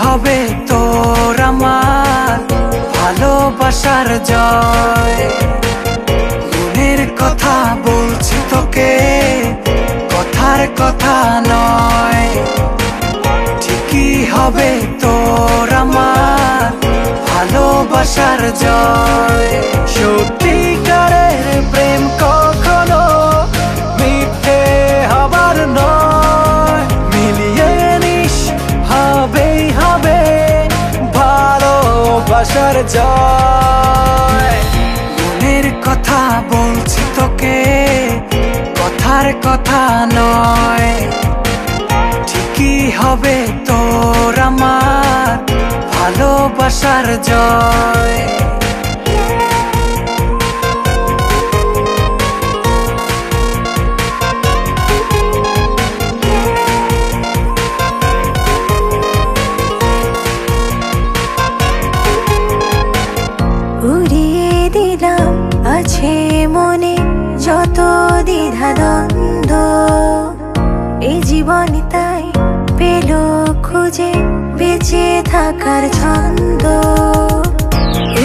হবে তোর আমার ভালোবাসার জয়। মনের কথা বলছি তোকে, কথার কথা নয়। ঠিকই হবে তোর আমার ভালোবাসার জয়। সত্যিকারের প্রেম কখনো মিথ্যে হবার নয়। মিলিয়ে নিস হবেই হবে ভালোবাসার জয়। মনের কথা বলছি তোকে, কথার কথা নয়। ঠিকই হবে তোর আমার ভালোবাসার জয়। উড়িয়ে দিলাম আছে মনে যত দ্বিধা দ্বন্দ্ব। এই জীবন তাই পেল খুঁজে বেঁচে থাকার ছন্দ।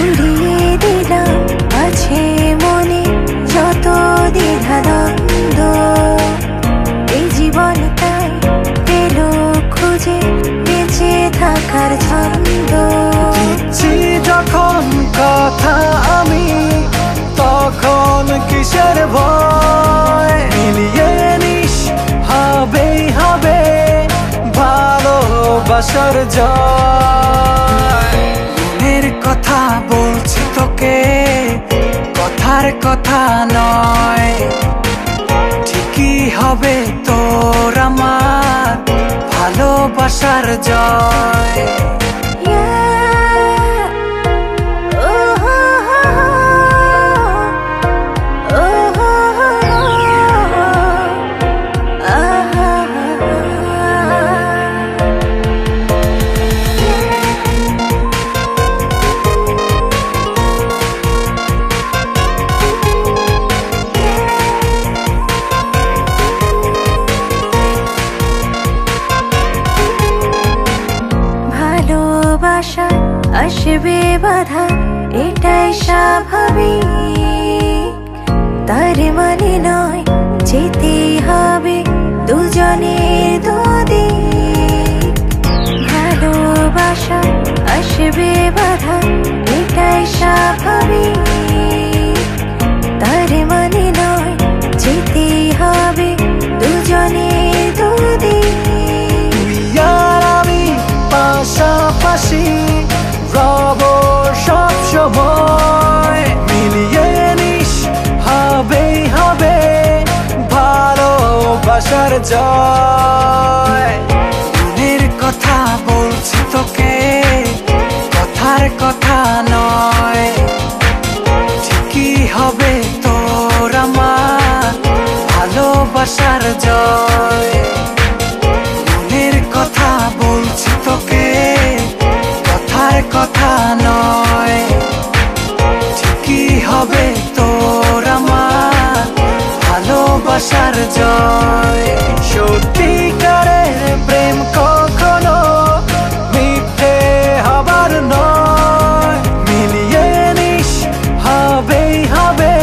উড়িয়ে দিলাম আছে মনে যত দ্বিধা দ্বন্দ্ব। এই জীবন তাই পেল খুঁজে বেঁচে থাকার ছন্দ। যখন কথা আমি তখন কিসের ভয়। মিলিয়ে নিস হবেই হবে ভালোবাসার জয়। মনের কথা বলছি তোকে, কথার কথা নয়। ঠিকই হবে তোর আমার ভালোবাসার জয়। ভালোবাসা আসবে বাধা এটাই স্বাভাবিক। তার মানে নয় যেতে হবে দুজনের দুদিক। ভালোবাসা আসবে বাধা এটাই স্বাভাবিক। তার মানে নয় যেতে হবে দুজনের দুদিক। পাশাপাশি রব সব সময়। মিলিয়ে নিস হবেই হবে ভালোবাসার জয়। মনের কথা বলছি তোকে, কথার কথা নয়। ঠিকই হবে তোর আমার ভালোবাসার জয়। মনের কথা বলছি তোকে, কথার কথা নয়। ঠিকই হবে তোর আমার ভালোবাসার জয়। সত্যিকারের প্রেম কখনো মিথ্যে হবার নয়। মিলিয়ে নিস হবেই হবে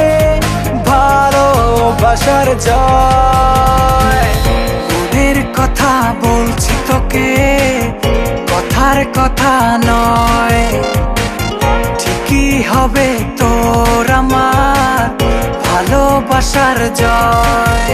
ভালোবাসার জয়। মনের কথা বলছি তোকে, কথার কথা নয়। ঠিকই হবে তোর আমার ভালোবাসার জয়।